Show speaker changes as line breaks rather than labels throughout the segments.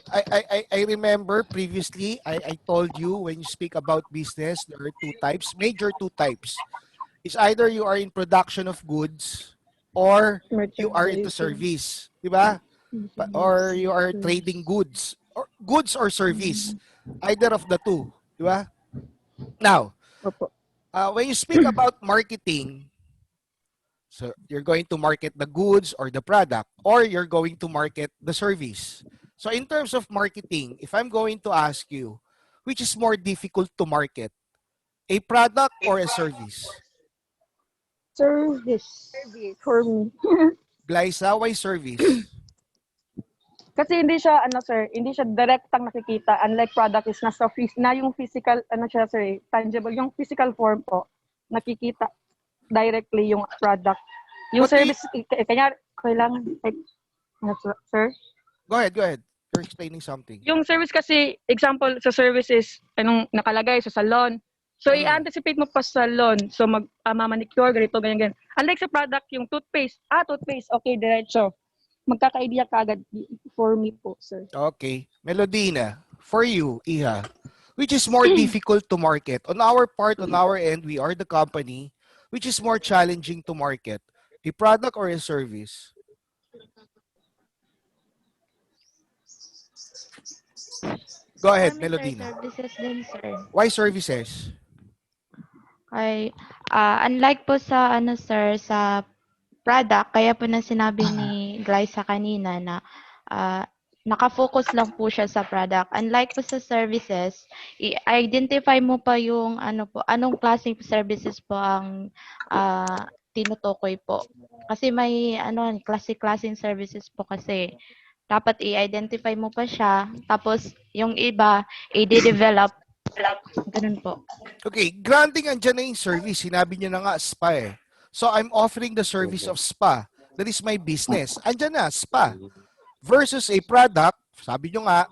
I remember previously I told you when you speak about business, there are two types, major two types. It's either you are in production of goods or you are into
Merchandising.
service, di ba? Or you are trading goods or service. Either of the two, di ba? Now,
Opo.
when you speak about marketing, so you're going to market the goods or the product, or you're going to market the service. So in terms of marketing, if I'm going to ask you, which is more difficult to market, a product or a service?
Service for me.
Glyza, why service?
Kasi hindi siya ano sir, hindi siya direktang nakikita unlike product is na yung physical ano siya sir, tangible yung physical form po nakikita directly yung product. Yung
What do you,
service kanya kailangan sir.
go ahead. You're explaining something.
Yung service kasi example sa service is anong nakalagay sa salon. So i-anticipate mo pa sa salon. So manicure ganito ganyan. Unlike sa product yung toothpaste, okay diretso. Magkaka-idea ka agad for me po, sir.
Okay. Melodina, for you, Iha, which is more difficult to market? On our part, on our end, we are the company. Which is more challenging to market? A product or a service? Go ahead,
For me, sir,
Melodina.
services din, sir.
Why services?
Ay, unlike po sa, ano, sir, sa product, kaya po na sinabi ni Glyza kanina na nakafocus lang po siya sa product. Unlike po sa services, i-identify mo pa yung ano po, anong klaseng services po ang tinutukoy po. Kasi may ano, klase-klaseng services po kasi. Dapat i-identify mo pa siya. Tapos yung iba, i-develop. Ganun po.
Okay, granting andyan na yung service. Sinabi niyo na nga, spa eh. So, I'm offering the service of spa. That is my business. Andyan na, spa. Versus a product, sabi nyo nga,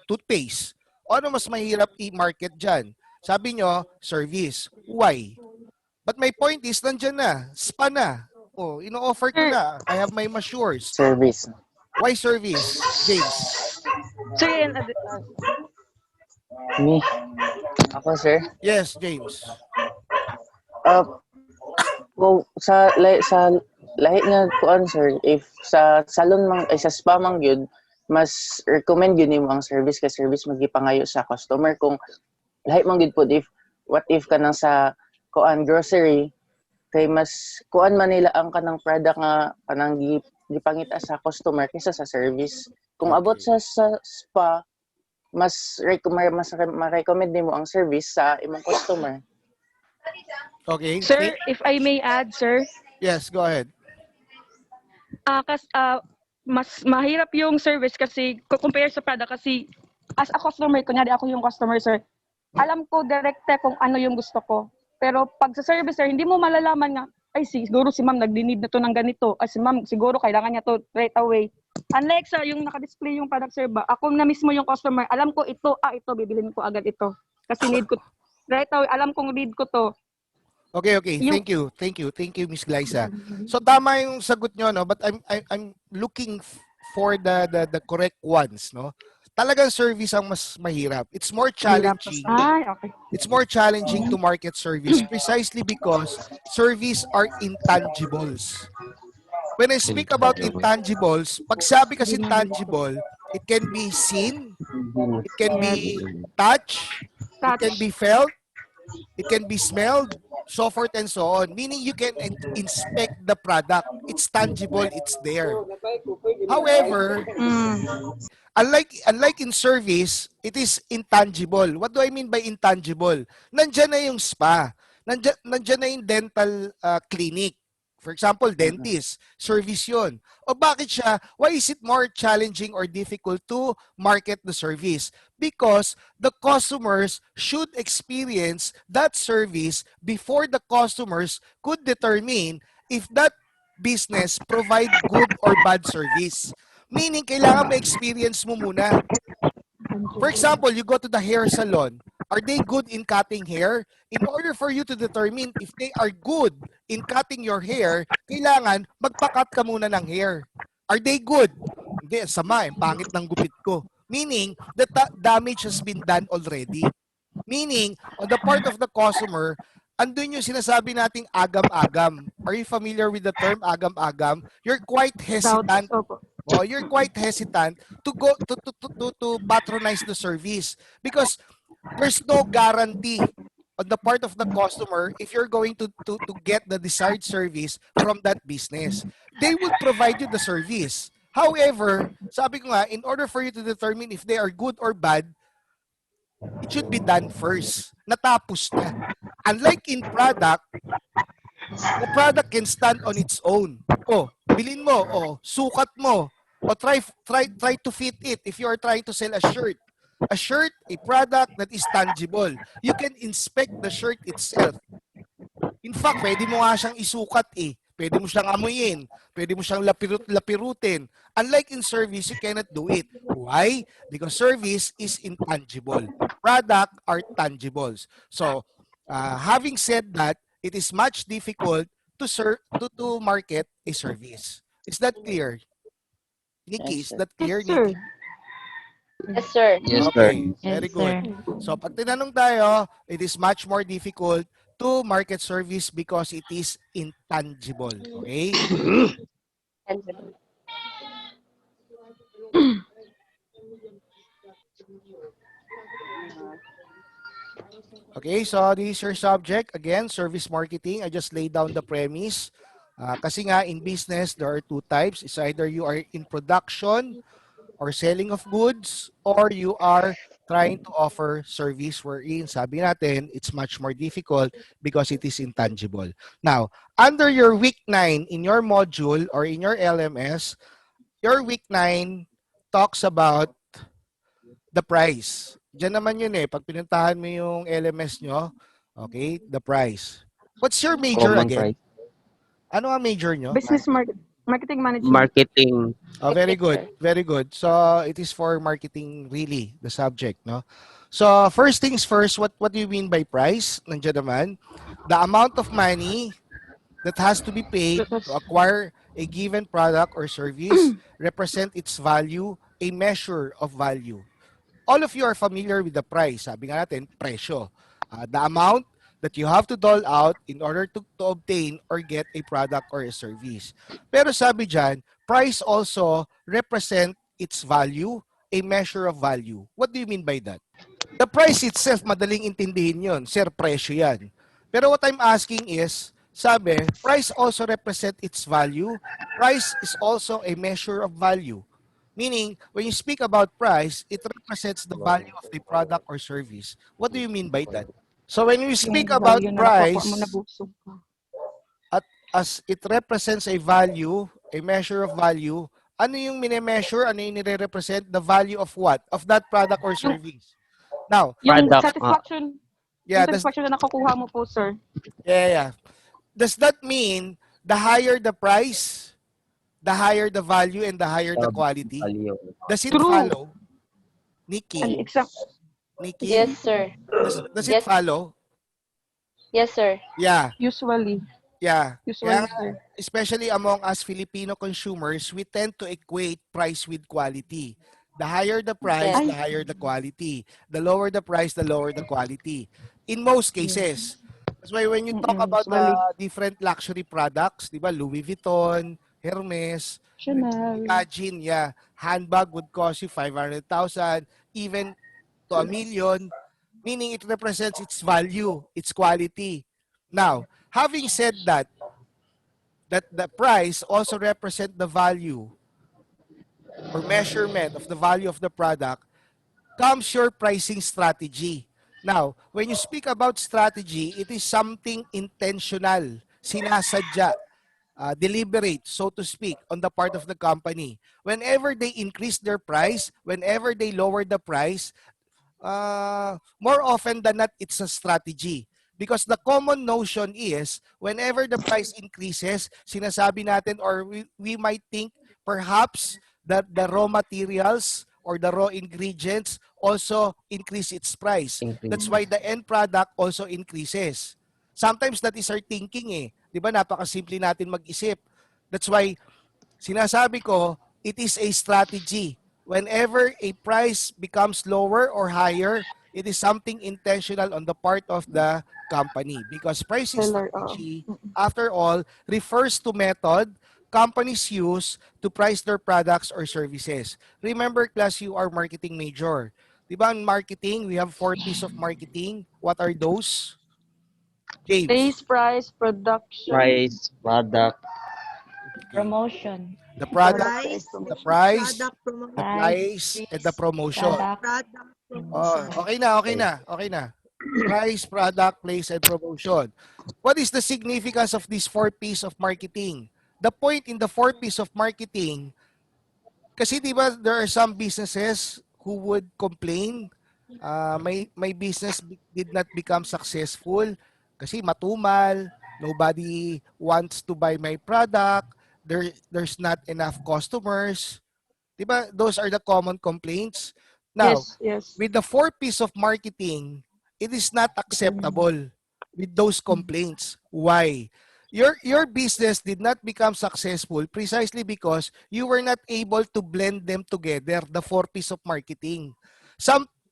toothpaste. O ano mas mahirap i-market dyan? Sabi nyo, service. Why? But my point is, nandyan na, spa na. Oh, ino-offer ko na. I have my massures.
Service.
Why service, James?
So yun,
Me? Ako, sir?
Yes, James.
Well, sa lahi nga kuan, sir, if sa salon mang ay sa spa mang gyud, mas recommend yun nimo ang service kay service magipangayo sa customer kung lahi mang gyud pod if what if kanang sa kuan grocery kay mas kuan man nila ang kanang product nga kanang gipangita sa customer kaysa sa service. Kung abot sa spa, mas ma-recommend nimo ang service sa imong customer.
Okay.
sir, if I may add, sir,
Yes, go ahead.
mas mahirap yung service kasi compare sa product kasi as a customer, kunyari ako yung customer, sir, alam ko direkte kung ano yung gusto ko. Pero pag sa service, sir, hindi mo malalaman nga, ay siguro si ma'am nagdi-need na to ng ganito. Ay si ma'am siguro kailangan niya to right away. Unlike sa yung naka-display yung product, sir, ba, ako na mismo yung customer, alam ko ito, bibilhin ko agad ito. Kasi need ko, right away, alam kong need ko to.
Okay. Thank you, Miss Glyza. So tama yung sagot nyo, no? But I'm looking for the correct ones, no? Talagang service ang mas mahirap. It's more challenging.
Ay, okay.
It's more challenging to market service precisely because service are intangibles. When I speak about intangibles, pag sabi kasi tangible, it can be seen, it can be touched, it can be felt, it can be smelled, so forth and so on. Meaning you can inspect the product. It's tangible, it's there. However, unlike in service, it is intangible. What do I mean by intangible? Nandyan na yung spa. Nandyan na yung dental clinic. For example, dentist, service yun. O bakit siya? Why is it more challenging or difficult to market the service? Because the customers should experience that service before the customers could determine if that business provide good or bad service. Meaning, kailangan ma-experience mo muna. For example, you go to the hair salon. Are they good in cutting hair? In order for you to determine if they are good in cutting your hair, kailangan magpa-cut ka muna ng hair. Are they good? Hindi, sama, pangit ng gupit ko. Meaning, the damage has been done already. Meaning, on the part of the customer, andun yung sinasabi nating agam-agam. Are you familiar with the term agam-agam? You're quite hesitant.
Doubts, opo.
Oh, you're quite hesitant to go to patronize the service because there's no guarantee on the part of the customer if you're going to get the desired service from that business. They will provide you the service. However, sabi ko nga, in order for you to determine if they are good or bad, it should be done first. Natapos na. Unlike in product, the product can stand on its own. Oh, bilin mo, oh, sukat mo, o try to fit it if you are trying to sell a shirt. A shirt, a product that is tangible. You can inspect the shirt itself. In fact, pwede mo nga siyang isukat eh. Pwede mo siyang amuyin. Pwede mo siyang lapirutin. Unlike in service, you cannot do it. Why? Because service is intangible. Product are tangibles. So, having said that, it is much difficult to market a service. Is that clear? Nikki, is
Yes, sir.
that clear,
Yes, sir.
Nikki?
Yes, sir.
Yes, sir.
Okay,
Yes,
very good.
sir.
So pag tinanong tayo, it is much more difficult to market service because it is intangible. Okay? Okay, so this is your subject. Again, service marketing. I just laid down the premise. Kasi nga, in business, there are two types. It's either you are in production or selling of goods, or you are trying to offer service wherein, sabi natin, it's much more difficult because it is intangible. Now, under your week 9 in your module or in your LMS, your week 9 talks about the price. Diyan naman yun eh. Pag pinuntahan mo yung LMS nyo, okay, the price. What's your major
Common
again?
price.
Ano ang major nyo?
Business marketing management.
Marketing.
Oh, very good. Very good. So, it is for marketing really, the subject, no? So, first things first, what do you mean by price? Nandiyan naman. The amount of money that has to be paid to acquire a given product or service represent its value, a measure of value. All of you are familiar with the price. Sabi nga natin, presyo. The amount that you have to dole out in order to obtain or get a product or a service. Pero sabi dyan, price also represent its value, a measure of value. What do you mean by that? The price itself, madaling intindihin yon. Sir, presyo yan. Pero what I'm asking is, sabi, price also represent its value. Price is also a measure of value. Meaning, when you speak about price, it represents the value of the product or service. What do you mean by that? So when we speak
Yung
about
value na nakukuha mo,
price,
nabusog ka.
at as it represents a value, a measure of value, ano yung mini-measure, ano yung nire-represent? The value of what? Of that product or service. Now,
Yung
Product,
satisfaction,
yeah,
yung satisfaction na nakukuha mo po, sir.
yeah. Does that mean the higher the price, the higher the value, and the higher the quality?
Value.
Does it
True.
follow?
An
Nikki?
exact.
Nikki?
Yes, sir.
Does it
Yes.
follow?
Yes, sir.
Yeah.
Usually.
Yeah.
Usually,
Kaya,
sir.
especially among us Filipino consumers, we tend to equate price with quality. The higher the price,
Yes.
the higher the quality. The lower the price, the lower the quality. In most cases. That's why when you talk about
Usually.
different luxury products, di ba, Louis Vuitton, Hermes,
Chanel.
imagine, yeah, handbag would cost you 500,000, even to a million, meaning it represents its value, its quality. Now, having said that the price also represent the value or measurement of the value of the product, comes your pricing strategy. Now, when you speak about strategy, it is something intentional, sinasadya, deliberate, so to speak, on the part of the company. Whenever they increase their price, whenever they lower the price, more often than not, it's a strategy. Because the common notion is, whenever the price increases, sinasabi natin or we might think perhaps that the raw materials or the raw ingredients also increase its price. That's why the end product also increases. Sometimes that is our thinking eh. Di ba? Napakasimple natin mag-isip. That's why sinasabi ko, It is a strategy. Whenever a price becomes lower or higher, it is something intentional on the part of the company because pricing
Seller,
strategy, after all, refers to method companies use to price their products or services. Remember, class, you are marketing major. Diba in marketing, we have 4 P's of marketing. What are those?
Base
James.
price, production,
Price, product,
Okay.
Promotion.
The product,
price,
Price,
the
promotion.
price,
product
the
promotion,
Price,
price, and the promotion.
product,
product
Oh,
promotion.
okay na, okay na, okay na. Price, product, place, and promotion. What is the significance of these 4 P's of marketing? The point in the 4 P's of marketing, kasi di ba there are some businesses who would complain, may business did not become successful kasi matumal, nobody wants to buy my product, there's not enough customers. Di ba? Those are the common complaints. Now,
Yes, yes.
with the 4 P's of marketing, it is not acceptable with those complaints. Why? Your business did not become successful precisely because you were not able to blend them together, the 4 P's of marketing.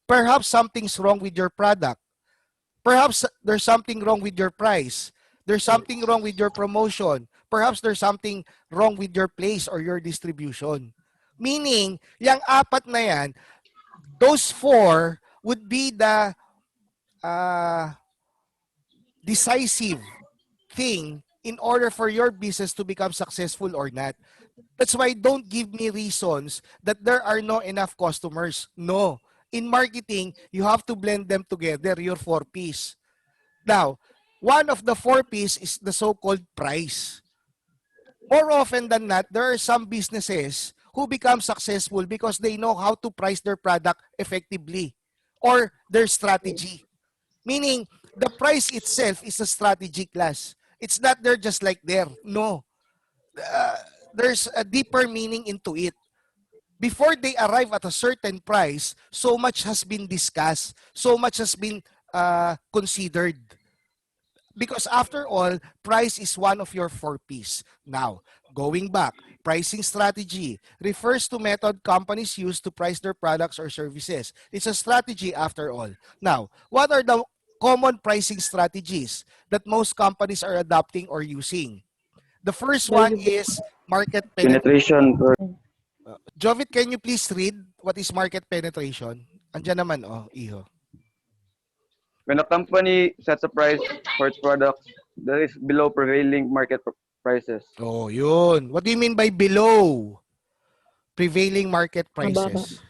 Perhaps something's wrong with your product. Perhaps there's something wrong with your price. There's something wrong with your promotion. Perhaps there's something wrong with your place or your distribution. Meaning, yung apat na yan, those 4 would be the uh, decisive thing in order for your business to become successful or not. That's why don't give me reasons that there are no enough customers. No. In marketing, you have to blend them together, your 4 P's. Now, one of the 4 P's is the so-called price. More often than not, there are some businesses who become successful because they know how to price their product effectively or their strategy. Meaning, the price itself is a strategy class. It's not there just like there. No. Uh, there's a deeper meaning into it. Before they arrive at a certain price, so much has been discussed, so much has been considered. Because after all, price is one of your 4 P's. Now, going back, pricing strategy refers to method companies use to price their products or services. It's a strategy after all. Now, what are the common pricing strategies that most companies are adopting or using? The first one
Value based.
is market penetration.
penetration,
Jovit, can you please read what is market penetration? Andiyan naman, oh, Iho.
When a company sets a price for its products that is below prevailing market prices.
Oh, yun. What do you mean by below prevailing market
Mababa.
prices?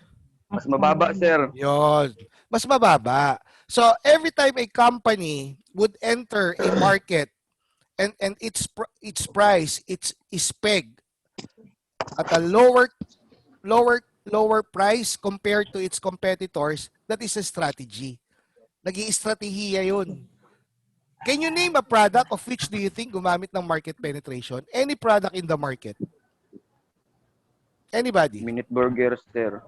Mas mababa, sir.
Yun. Mas mababa. So, every time a company would enter a market and its price, it's is pegged at a lower price compared to its competitors, that is a strategy. Nag-iistratehiya yun. Can you name a product of which do you think gumamit ng market penetration? Any product in the market? Anybody?
Minute burgers, sir.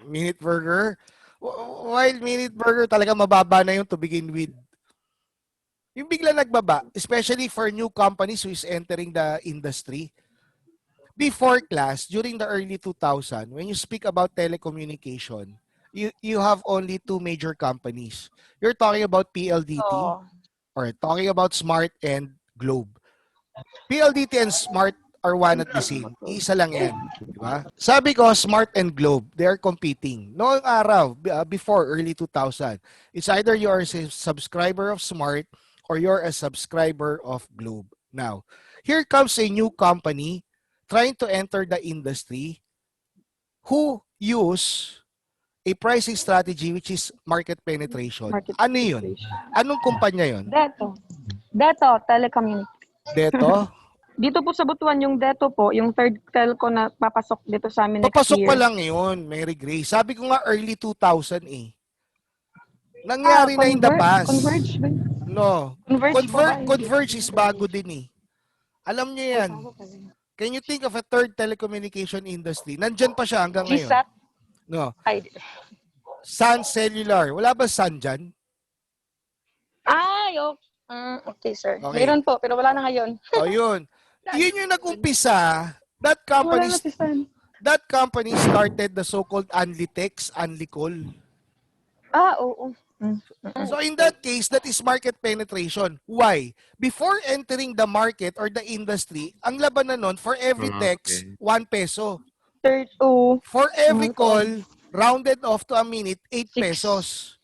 Minute burger? While minute burger talaga mababa na yung to begin with. Yung bigla nagbaba, especially for new companies who is entering the industry. Before class, during the early 2000, when you speak about telecommunication, you have only 2 major companies. You're talking about PLDT
Oh,
or talking about Smart and Globe. PLDT and Smart are one at the same. Isa lang yan. Diba? Sabi ko, Smart and Globe, they are competing. Noong araw, before early 2000, it's either you are a subscriber of Smart or you're a subscriber of Globe. Now, here comes a new company trying to enter the industry who use a pricing strategy which is market penetration.
market
Ano yun?
penetration.
Anong kumpanya yun?
Deto, telecommunication.
Deto?
Dito po sa Butuan, yung Deto po, yung third telco na papasok dito sa amin next
Papasok pa
year.
lang yun, Mary Grace. Sabi ko nga early 2000 eh. Nangyari na in the past.
Converge ba?
No.
Converge po ba?
Converge is bago din eh. Alam niyo yan. Can you think of a third telecommunication industry? Nandyan pa siya hanggang ngayon.
GSAT?
No.
Ay,
Sun Cellular. Wala ba Sun dyan?
ay, okay, sir.
Okay.
Mayroon po, pero wala na ngayon.
O yun. Yun yung nag-umpisa. That
Wala
company,
na si Stan.
that company started the so-called Unlitex, Unlicol.
Oo.
So in that case, that is market penetration. Why? Before entering the market or the industry, ang laban na nun, for every text, 1 peso. For every call, rounded off to a minute, 8 pesos.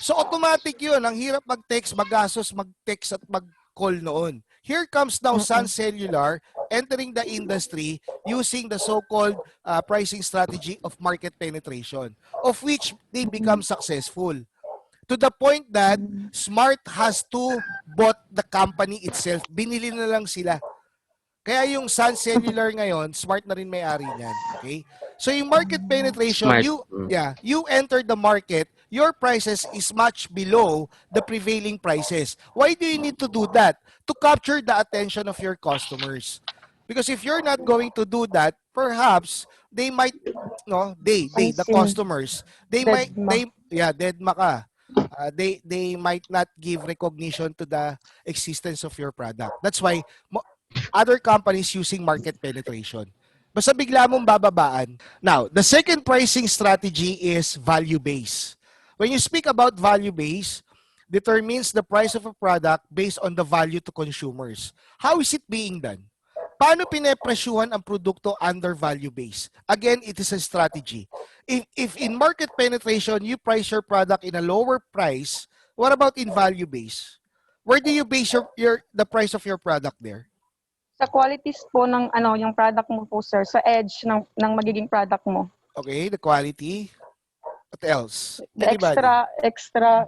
So automatic yun. Ang hirap mag-text, magastos, mag-text at mag-call noon. Here comes now Sun Cellular entering the industry using the so-called pricing strategy of market penetration, of which they become successful. To the point that Smart has to bought the company itself. Binili na lang sila. Kaya yung Sun Cellular ngayon, Smart na rin may-ari niyan. Okay? So yung market penetration,
Smart.
you enter the market, your prices is much below the prevailing prices. Why do you need to do that? To capture the attention of your customers. Because if you're not going to do that, perhaps they might the customers, deadma ka. They might not give recognition to the existence of your product. That's why other companies using market penetration. Basta bigla mong bababaan. Now, the second pricing strategy is value-based. When you speak about value-based, determines the price of a product based on the value to consumers. How is it being done? Paano pinepresyuhan ang produkto under value-based? Again, it is a strategy. If in market penetration, you price your product in a lower price, what about in value-based? Where do you base the price of your product there?
Sa qualities po ng yung product mo po, sir, sa edge ng magiging product mo.
Okay, the quality. What else?
The
Anybody? Extra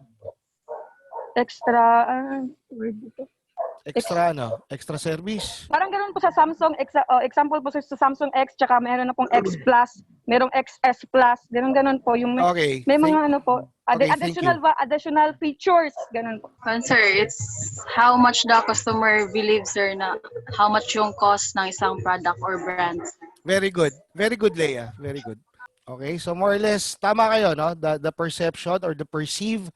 service.
Parang ganoon po sa Samsung, example po sa Samsung X, tsaka meron na pong X Plus, merong XS Plus, ganoon po yung
Okay.
may mga
Okay,
additional features, ganoon po.
Sir, it's how much the customer believes, sir, na how much yung cost ng isang product or brand.
Very good. Very good, Leia. Very good. Okay, so more or less, tama kayo, no? The perception or the perceived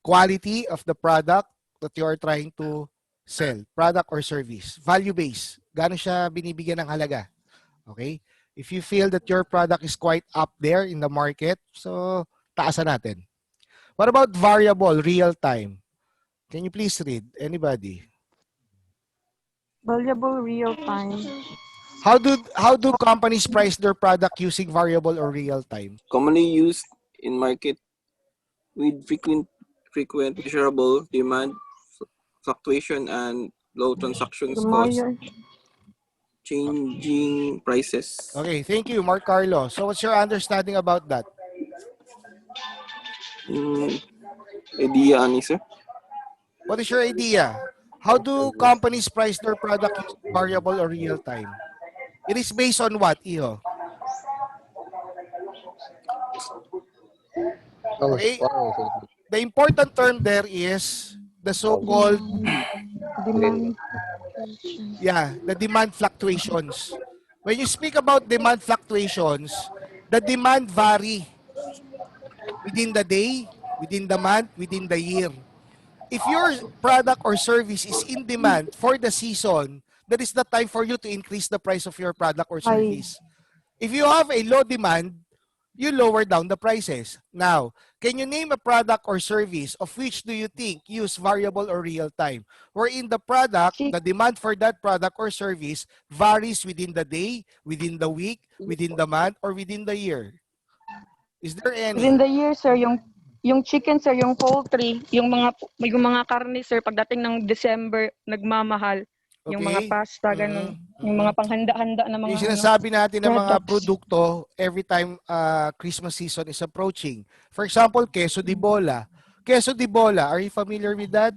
quality of the product that you are trying to sell, product or service. Value-based. Gaano siya binibigyan ng halaga? Okay? If you feel that your product is quite up there in the market, so taasan natin. What about variable, real time? Can you please read? Anybody?
Variable real time.
How do companies price their product using variable or real time?
Commonly used in market with frequent measurable demand fluctuation and low transactions cost changing prices.
Okay, thank you, Mark Carlos. So what's your understanding about that?
Idea, ani, sir?
What is your idea? How do companies price their product using variable or real time? It is based on what, Iho? Okay. The important term there is the so-called the demand fluctuations. When you speak about demand fluctuations, the demand vary within the day, within the month, within the year. If your product or service is in demand for the season, that is the time for you to increase the price of your product or service. If you have a low demand, you lower down the prices. Now, can you name a product or service of which do you think use variable or real time? Wherein the product, the demand for that product or service varies within the day, within the week, within the month, or within the year? Is there any?
Within the year, sir, yung chicken, sir, yung poultry, yung mga karne, sir, pagdating ng December, nagmamahal.
Okay.
Yung mga pasta, ganun. Yung mga panghanda-handa na mga
yung sinasabi natin ng mga produkto every time Christmas season is approaching. For example, queso di bola. Queso di bola, are you familiar with that?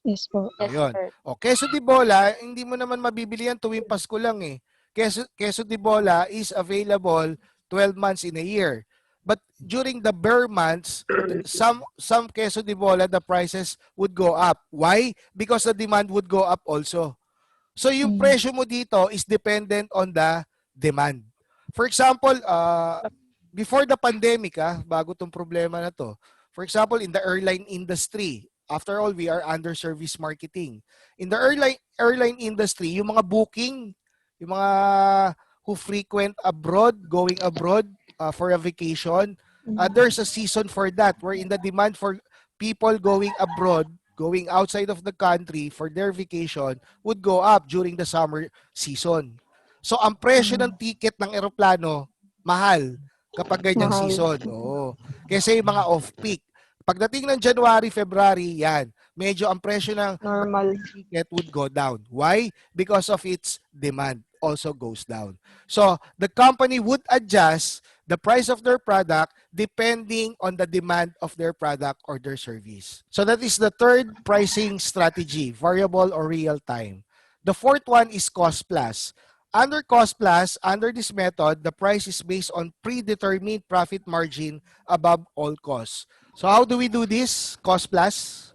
Yes po.
Ayun. O, queso di bola, hindi mo naman mabibili yan tuwing Pasko lang eh. Queso di bola is available 12 months in a year. But during the bare months, some queso di bola, the prices would go up. Why? Because the demand would go up also. So yung presyo mo dito is dependent on the demand. For example, before the pandemic, bago tong problema na to. For example, in the airline industry, after all, we are under service marketing. In the airline industry, yung mga booking, yung mga who frequent abroad, going abroad for a vacation, there's a season for that, wherein the demand for people going abroad, going outside of the country for their vacation would go up during the summer season. So ang presyo ng ticket ng eroplano mahal kapag ganyang
Mahal.
season. Oo. Kasi yung mga off-peak. Pagdating ng January, February, yan, medyo ang presyo ng
Normal.
ticket would go down. Why? Because of its demand also goes down. So the company would adjust the price of their product depending on the demand of their product or their service. So that is the third pricing strategy, variable or real time. The fourth one is cost plus. Under cost plus, under this method, the price is based on predetermined profit margin above all costs. So how do we do this, cost plus?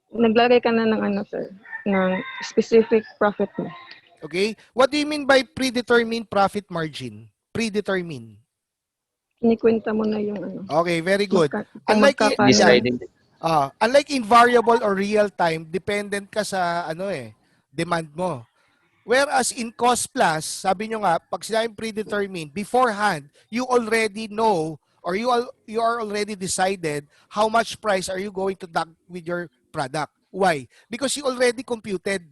Naglagay ka na ng ano, sir, ng specific profit mo.
Okay? What do you mean by predetermined profit margin? Predetermined.
Kinikwenta mo na yung ano.
Okay, very good.
Kung
Unlike
magkakano.
unlike in variable or real time, dependent ka sa demand mo. Whereas in cost plus, sabi nyo nga, pag sinabing predetermined, beforehand, you already know or you are already decided how much price are you going to tag with your product. Why? Because you already computed.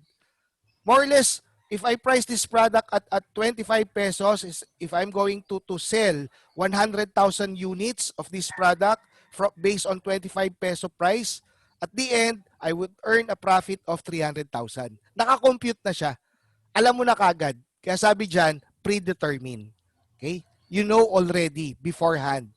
More or less, if I price this product at 25 pesos, if I'm going to sell 100,000 units of this product based on 25 peso price, at the end, I would earn a profit of 300,000. Nakakompute na siya. Alam mo na kagad. Kaya sabi dyan, predetermined. Okay? You know already beforehand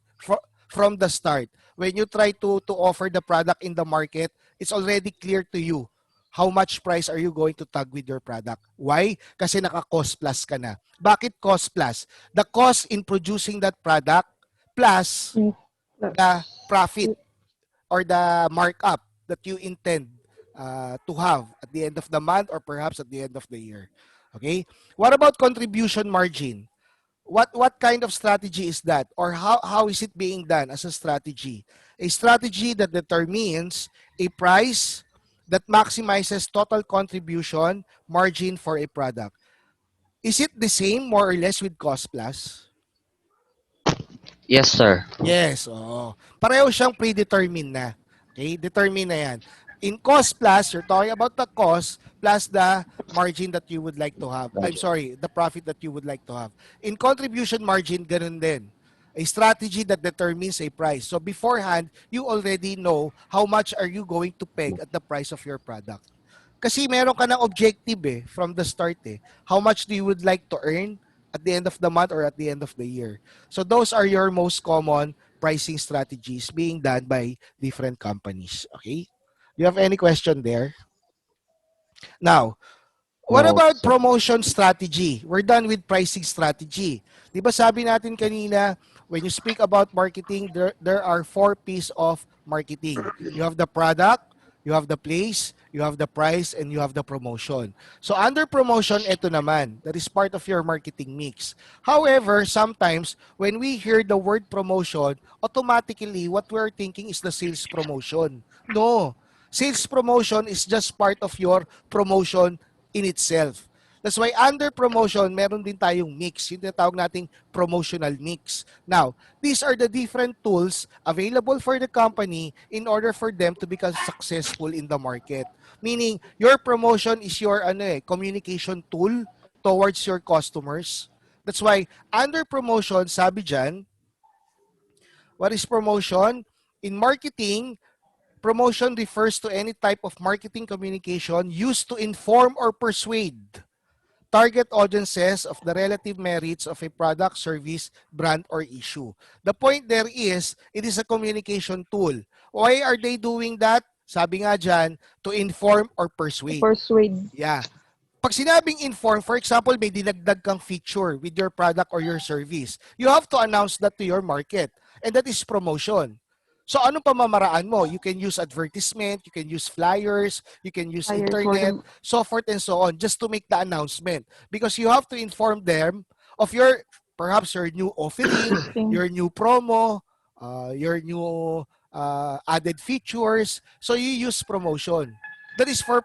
from the start. When you try to offer the product in the market, it's already clear to you how much price are you going to tag with your product. Why? Kasi naka-cost plus ka na. Bakit cost plus? The cost in producing that product plus the profit or the markup that you intend to have at the end of the month or perhaps at the end of the year. Okay? What about contribution margin? What kind of strategy is that? Or how is it being done as a strategy? A strategy that determines a price that maximizes total contribution margin for a product. Is it the same more or less with cost plus?
Yes, sir.
Yes, oo. Pareho siyang predetermined na. Okay, determine na yan. In cost plus, you're talking about the cost plus the margin that you would like to have. I'm sorry, the profit that you would like to have. In contribution margin, ganun din. A strategy that determines a price. So beforehand, you already know how much are you going to peg at the price of your product. Kasi meron ka ng objective from the start How much do you would like to earn at the end of the month or at the end of the year? So those are your most common pricing strategies being done by different companies. Okay? You have any question there? Now, what
No,
about
sir.
promotion strategy? We're done with pricing strategy. Di ba sabi natin kanina, when you speak about marketing, there are 4 P's of marketing. You have the product, you have the place, you have the price, and you have the promotion. So under promotion, ito naman. That is part of your marketing mix. However, sometimes when we hear the word promotion, automatically what we're thinking is the sales promotion. No. Sales promotion is just part of your promotion in itself. That's why under promotion, meron din tayong mix. Yung tinatawag nating promotional mix. Now, these are the different tools available for the company in order for them to become successful in the market. Meaning, your promotion is your communication tool towards your customers. That's why under promotion, sabi dyan, what is promotion? In marketing, promotion refers to any type of marketing communication used to inform or persuade target audiences of the relative merits of a product, service, brand, or issue. The point there is, it is a communication tool. Why are they doing that? Sabi nga dyan, to inform or persuade.
Persuade.
Yeah. Pag sinabing inform, for example, may dinagdag kang feature with your product or your service, you have to announce that to your market. And that is promotion. So anong pamamaraan mo? You can use advertisement, you can use flyers, you can use internet, so forth and so on, just to make the announcement. Because you have to inform them of perhaps your new offering, your new promo, your new added features. So you use promotion. That is for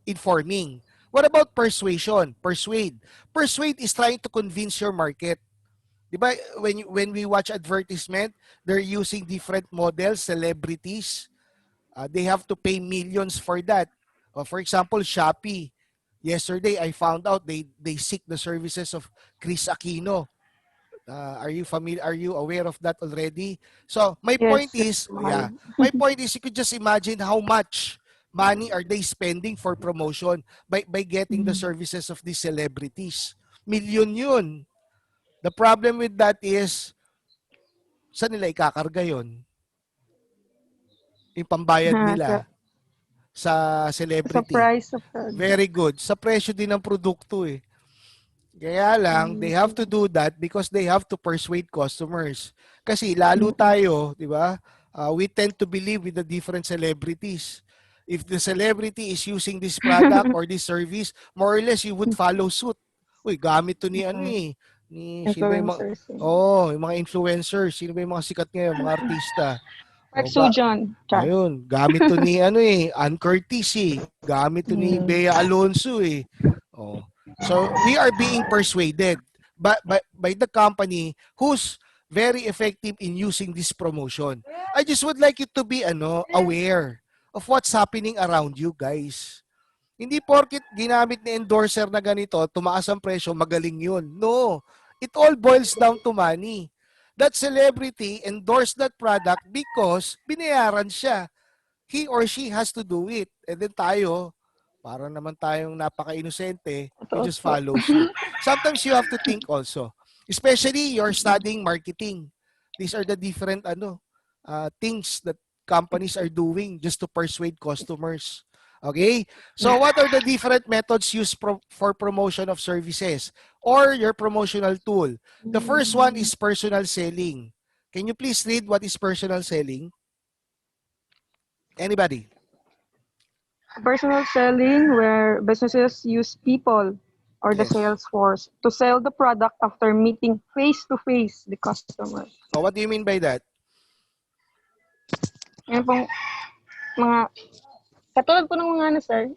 informing. What about persuasion? Persuade. Persuade is trying to convince your market. Diba, when we watch advertisement, they're using different models, celebrities. They have to pay millions for that. For example, Shopee. Yesterday, I found out they seek the services of Chris Aquino. Are you familiar? Are you aware of that already? So my point
Yes,
is,
mahal.
my point is, you could just imagine how much money are they spending for promotion by getting the services of these celebrities. Million yun. The problem with that is, saan nila ikakarga yun? Yung pambayad
sa,
nila sa
sa
celebrity.
price of product.
Very good. Sa presyo din ng produkto eh. Kaya lang, they have to do that because they have to persuade customers. Kasi lalo tayo, di ba? We tend to believe with the different celebrities. If the celebrity is using this product or this service, more or less you would follow suit. Uy, gamit to ni ano eh. Ni, sino ba yung mga,
Influencers.
yung mga influencers. Sino ba yung mga sikat ngayon, mga artista.
Asuncion.
Ayun, gamit to ni ano eh, Ann Curtis eh. Gamit to ni Bea Alonso eh. Oh. So we are being persuaded by the company who's very effective in using this promotion. I just would like you to be aware of what's happening around you guys. Hindi porkit ginamit ni endorser na ganito, tumaas ang presyo, magaling yun. No. It all boils down to money. That celebrity endorsed that product because binayaran siya. He or she has to do it. And then tayo, para naman tayong napaka-inosente, we just follow suit. Sometimes you have to think also. Especially you're studying marketing. These are the different things that companies are doing just to persuade customers. Okay? So what are the different methods used for promotion of services or your promotional tool? The first one is personal selling. Can you please read what is personal selling? Anybody?
Personal selling, where businesses use people or the
Yes.
sales force to sell the product after meeting face-to-face the customer.
Oh, what do you mean by that?
Yan pong mga, katulad po ng mga sir,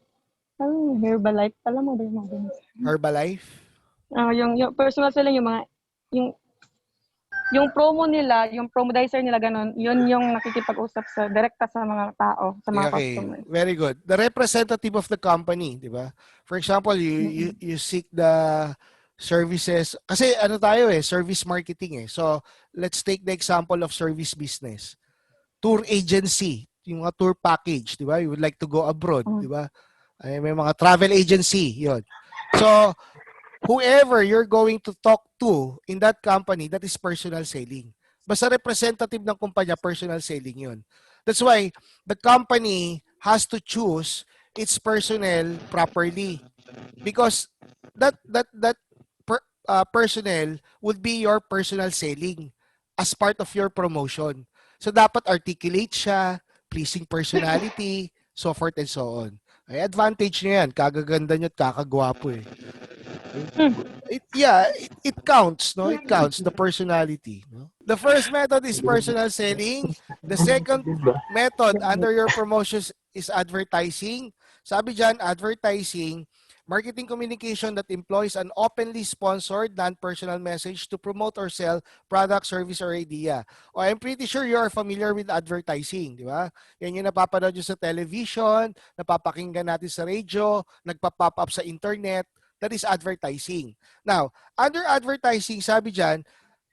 Herbalife, alam mo ba yung mga ganun?
Herbalife?
Yung personal selling, yung promo nila, yung promodizer nila ganun, yun yung nakikipag-usap direkta sa mga tao, sa mga customers.
Very good. The representative of the company, di ba? For example, you seek the services. Kasi tayo service marketing eh. So, let's take the example of service business. Tour agency, yung mga tour package, di ba? You would like to go abroad, di ba? May mga travel agency, yun. So, whoever you're going to talk to in that company, that is personal selling. Basta representative ng kumpanya, personal selling yun. That's why the company has to choose its personnel properly because that personnel would be your personal selling as part of your promotion. So dapat articulate siya, pleasing personality, so forth and so on. Ay, advantage niya yan. Kagaganda niyo at kakagwapo eh. It counts, no? It counts, the personality. No? The first method is personal selling. The second method under your promotions is advertising. Sabi dyan, advertising, marketing communication that employs an openly sponsored non-personal message to promote or sell product, service, or idea. O, I'm pretty sure you are familiar with advertising, di ba? Yan yung napapanood nyo sa television, napapakinggan natin sa radio, nagpa-pop up sa internet. That is advertising. Now, under advertising, sabi dyan,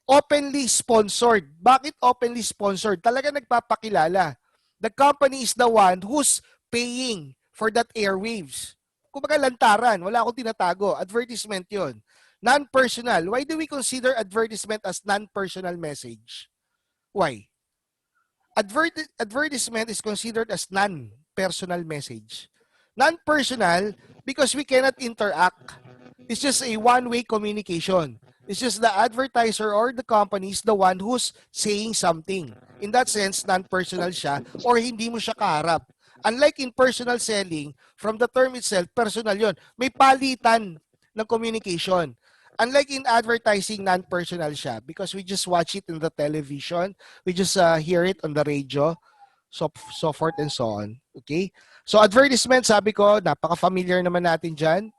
openly sponsored. Bakit openly sponsored? Talaga nagpapakilala. The company is the one who's paying for that airwaves. Kumbaga lantaran, wala akong tinatago. Advertisement yon. Non-personal. Why do we consider advertisement as non-personal message? Why? Advertisement is considered as non-personal message. Non-personal because we cannot interact. It's just a one-way communication. It's just the advertiser or the company is the one who's saying something. In that sense, non-personal siya or hindi mo siya kaharap. Unlike in personal selling, from the term itself, personal yon. May palitan ng communication. Unlike in advertising, non-personal siya because we just watch it in the television. We just hear it on the radio, so forth and so on. Okay? So advertisement, sabi ko, napaka-familiar naman natin dyan.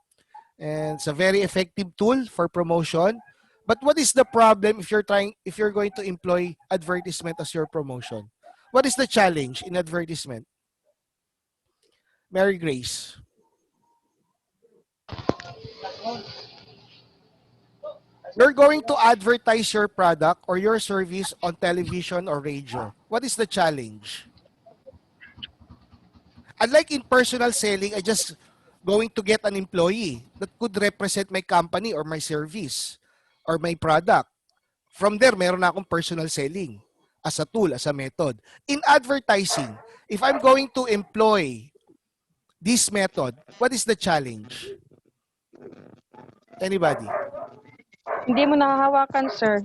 And it's a very effective tool for promotion. But what is the problem if you're going to employ advertisement as your promotion? What is the challenge in advertisement? Mary Grace. You're going to advertise your product or your service on television or radio. What is the challenge? Unlike in personal selling, I just going to get an employee that could represent my company or my service or my product. From there, meron na akong personal selling as a tool, as a method. In advertising, if I'm going to employ this method, what is the challenge? Anybody?
Hindi mo nahahawakan, sir.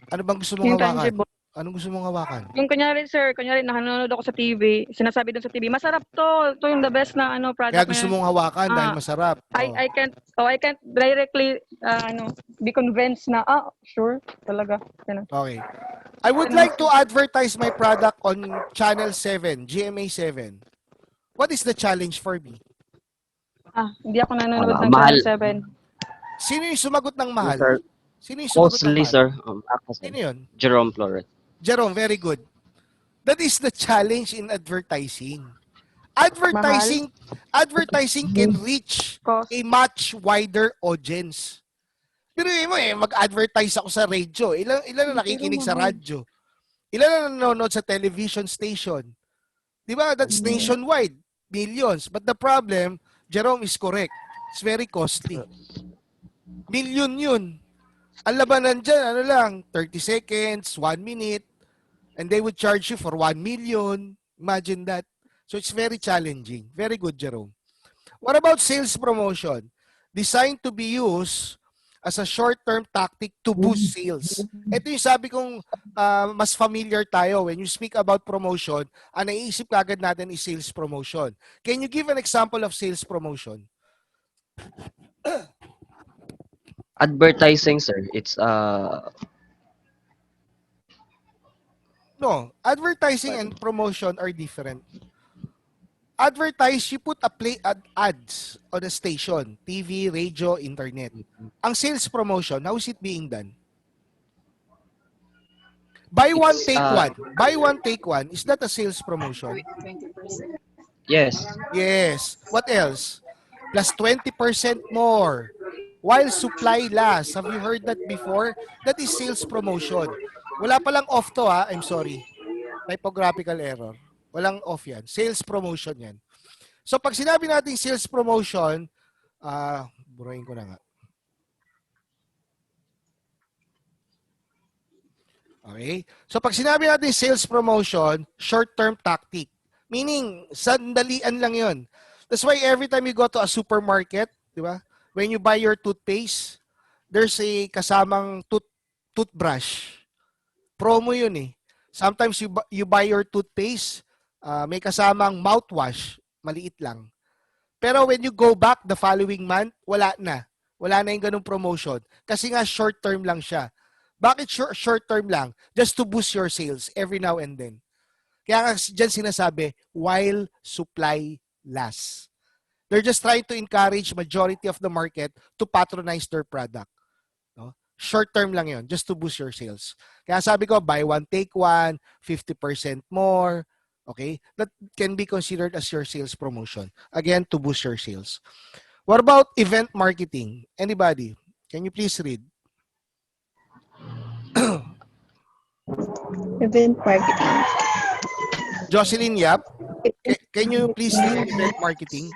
Ano bang gusto mong
Yung
hawakan?
tangible.
Anong gusto mong hawakan?
Yung kunyari, sir, nanonood ako sa TV, sinasabi doon sa TV, masarap to. Ito yung the best na
Kaya
product
gusto
na
mong hawakan dahil
ah,
masarap. Oh.
I can't directly be convinced na sure talaga. Ganun.
Okay. I would like to advertise my product on Channel 7, GMA 7. What is the challenge for me?
Hindi ako nanonood ng
Mahal.
Channel 7.
Sino yung sumagot ng mahal?
Sir,
Sino yung sumagot ng
mostly,
mahal?
sir. Ako, sir.
Sino yun?
Jerome Flores.
Jerome, very good. That is the challenge in advertising. Advertising can reach a much wider audience. Pero mo mag-advertise ako sa radio. Ilan na nakikinig sa radyo? Ilan na nanonood sa television station? Di ba? That's nationwide. Millions. But the problem, Jerome is correct. It's very costly. Million yun. Ang labanan dyan, 30 seconds, 1 minute, and they would charge you for 1 million. Imagine that. So it's very challenging. Very good, Jerome. What about sales promotion? Designed to be used as a short-term tactic to boost sales. Ito yung sabi kong mas familiar tayo. When you speak about promotion, ang naiisip agad natin is sales promotion. Can you give an example of sales promotion?
Advertising, sir. It's
No, advertising and promotion are different. Advertise, you put ads on a station, TV, radio, internet. Ang sales promotion, how is it being done? Buy one, take one. Buy one, take one. Is that a sales promotion?
20%.
yes.
Yes. What else? Plus 20% more. While supply lasts. Have you heard that before? That is sales promotion. Wala palang off to ha. I'm sorry. Typographical error. Walang off yan. Sales promotion yan. So pag sinabi natin sales promotion, burahin ko na nga. Okay? So pag sinabi natin sales promotion, short-term tactic. Meaning, sandalian lang yon. That's why every time you go to a supermarket, di ba? When you buy your toothpaste, there's a kasamang toothbrush. Promo yun eh. Sometimes you buy your toothpaste, may kasamang mouthwash, maliit lang. Pero when you go back the following month, wala na. Wala na yung ganung promotion. Kasi nga short term lang siya. Bakit short term lang? Just to boost your sales every now and then. Kaya nga dyan sinasabi, while supply lasts. They're just trying to encourage majority of the market to patronize their product. No? Short term lang yon, just to boost your sales. Kaya sabi ko, buy one, take one, 50% more. Okay? That can be considered as your sales promotion. Again, to boost your sales. What about event marketing? Anybody? Can you please read?
Event marketing.
Jocelyn Yap, can you please read event marketing?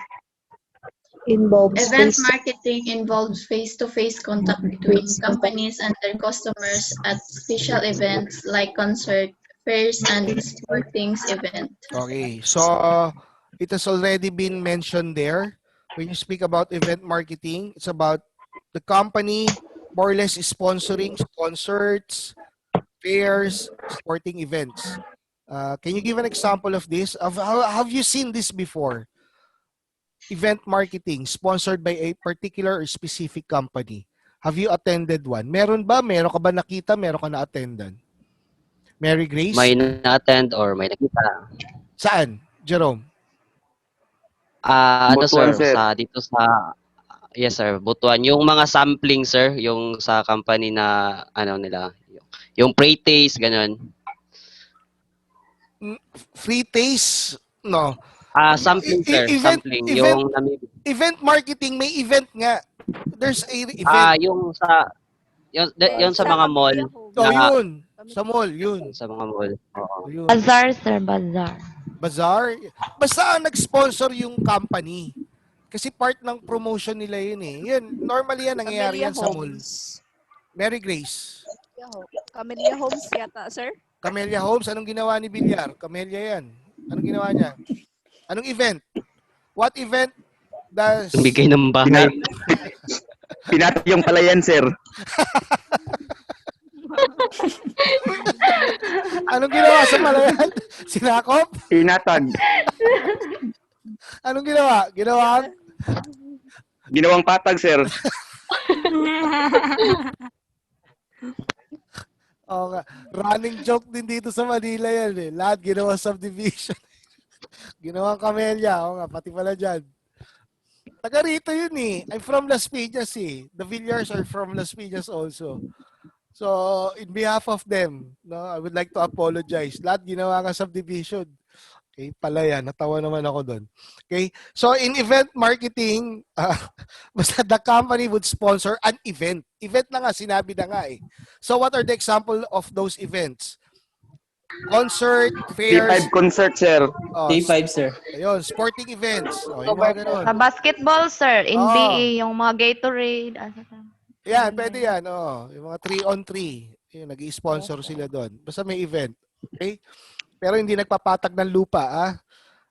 Event marketing involves face-to-face contact between companies and their customers at special events like concert, fairs, and sporting events.
Okay, so it has already been mentioned there. When you speak about event marketing, it's about the company more or less sponsoring concerts, fairs, sporting events. Can you give an example of this? Have you seen this before? Event marketing sponsored by a particular or specific company. Have you attended one? Meron ba? Meron ka ba nakita? Meron ka na-attendan? Mary Grace?
May na-attend or may nakita.
Saan? Jerome?
Ano
Butuan,
sir,
sir.
dito sa yes sir, butuan. Yung mga sampling sir, yung sa company na ano nila, yung pre-taste ganun.
Free taste, no.
Sampling sir,
Event
sampling
event
yung
event marketing, may event nga. There's a event.
yung sa yung sa mga mall
Oh,
na
yun. Sa mall, yun.
sa mga mall. Oo.
Yun.
Bazaar, sir, bazaar.
Bazaar. Basta ang nag-sponsor yung company. Kasi part ng promotion nila yun eh. Yun, normally yan, nangyayari
Camellia
yan sa mall.
Homes.
Mary Grace.
Camellia Homes yata, sir?
Camellia Homes, anong ginawa ni Villar? Camellia yan. Anong ginawa niya? Anong event? What event does...
Bigay ng bahay.
Pinatay yung palayan, sir.
Anong ginawa sa palayan? Sinakop?
Pinatag.
Anong ginawa?
Ginawang patag, sir.
Oo nga. Running joke din dito sa Manila yan eh. Lahat ginawa subdivision. Ginawang Camellia. Oo nga, pati pala dyan. Taga rito yun eh. I'm from Las Piñas eh. The Villars are from Las Piñas also. So, in behalf of them, no, I would like to apologize. Lahat ginawa nga subdivision. Okay, pala yan. Natawa naman ako doon. Okay, so in event marketing, basta the company would sponsor an event. Event na nga, sinabi na nga eh. So what are the example of those events? Concert, fairs.
T5 concert, sir.
T5, sir.
Ayun, sporting events. Oh, yung mga ganun.
Sa basketball, sir, NBA, yung mga Gatorade.
Yan, pwede yan. Oh, yung mga 3-on-3. Yung nag-sponsor sila doon. Basta may event. Okay? Pero hindi nagpapatag ng lupa, ah.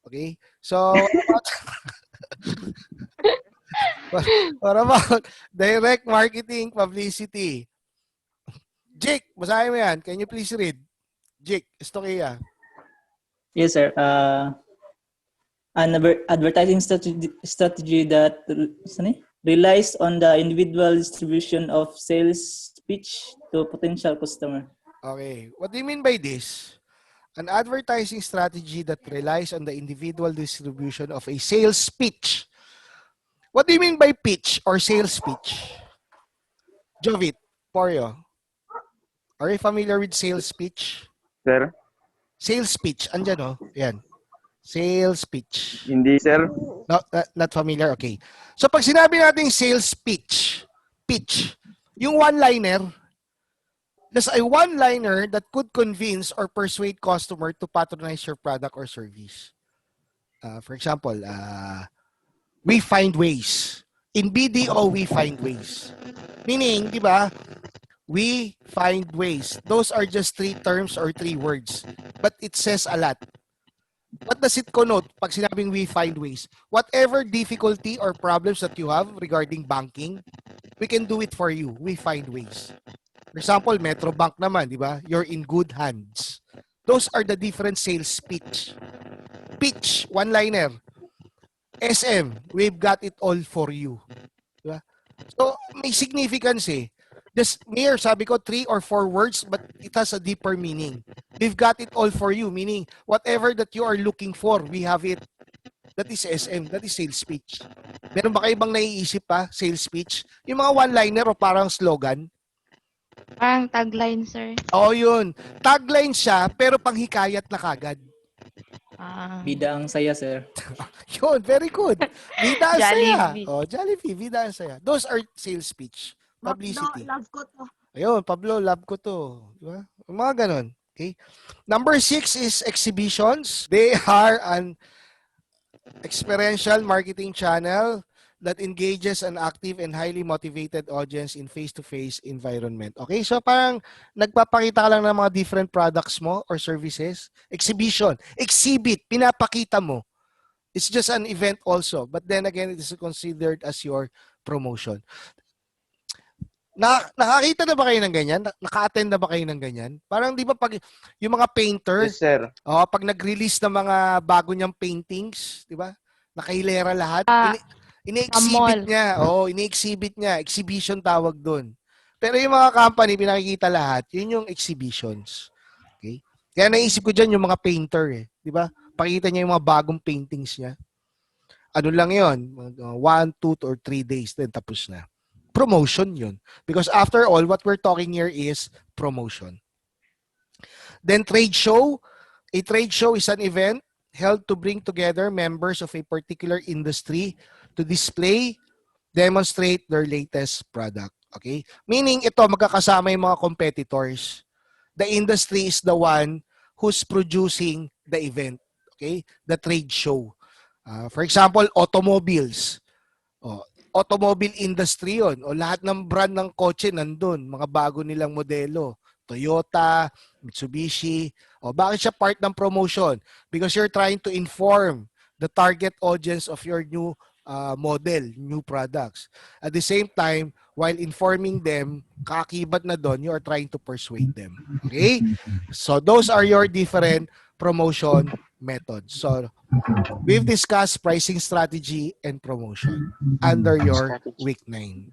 Okay? So, what about direct marketing publicity? Jake, basahin mo yan. Can you please read? Jake, Estokia.
Yes, sir. An advertising strategy that relies on the individual distribution of sales pitch to potential customer.
Okay. What do you mean by this? An advertising strategy that relies on the individual distribution of a sales pitch. What do you mean by pitch or sales pitch? Jovit, Porio. Are you familiar with sales pitch?
Sir?
Sales pitch. Andyan, oh. Yan. Sales pitch.
Hindi, sir.
No, not familiar? Okay. So, pag sinabi natin sales pitch, yung one-liner, there's a one-liner that could convince or persuade customer to patronize your product or service. For example, we find ways. In BDO, we find ways. Meaning, di ba, we find ways. Those are just 3 terms or 3 words. But it says a lot. What does it connote pag sinabing we find ways? Whatever difficulty or problems that you have regarding banking, we can do it for you. We find ways. For example, Metrobank naman, di ba? You're in good hands. Those are the different sales pitch. Pitch, one-liner. SM, we've got it all for you. Di ba? So, may significance eh. Just mere, sabi ko, 3 or 4 words, but it has a deeper meaning. We've got it all for you, meaning whatever that you are looking for, we have it. That is SM, that is sales pitch. Meron ba kayo bang naiisip pa, sales pitch? Yung mga one-liner o parang slogan?
Parang tagline, sir.
Oo, yun. Tagline siya, pero panghikayat na kagad.
Bida ang saya, sir.
Yun, very good. Bida ang saya.
Jollibee.
Oh, Jollibee, bida ang saya. Those are sales pitch. Publicity.
Love ko to.
Ayun, Pablo, love ko to. Diba? Mga ganon. Okay. Number 6 is exhibitions. They are an experiential marketing channel that engages an active and highly motivated audience in face-to-face environment. Okay, so parang nagpapakita ka lang ng mga different products mo or services. Exhibition, exhibit, pinapakita mo. It's just an event also, but then again, it is considered as your promotion. Nakakita na ba kayo ng ganyan? Naka-attend na ba kayo ng ganyan? Parang di ba pag yung mga painter,
Yes, sir.
pag nag-release ng mga bago niyang paintings, di ba? Nakahilera lahat. Ini-exhibit niya. Ini-exhibit niya. Exhibition tawag doon. Pero yung mga company, pinakikita lahat, yun yung exhibitions. Okay? Kaya naisip ko dyan yung mga painter eh. Di ba? Pakita niya yung mga bagong paintings niya. ano lang yon, 1, 2, or 3 days, then tapos na. Promotion yun. Because after all, what we're talking here is promotion. Then trade show. A trade show is an event held to bring together members of a particular industry to display, demonstrate their latest product. Okay? Meaning ito, magkakasama yung mga competitors. The industry is the one who's producing the event. Okay? The trade show. For example, automobiles. Automobile industry yon. O lahat ng brand ng kotse nandun. Mga bago nilang modelo. Toyota, Mitsubishi. Bakit siya part ng promotion? Because you're trying to inform the target audience of your new model, new products. At the same time, while informing them, kakibat na doon, you are trying to persuade them. Okay? So those are your different promotion methods. So we've discussed pricing strategy and promotion under your week 9.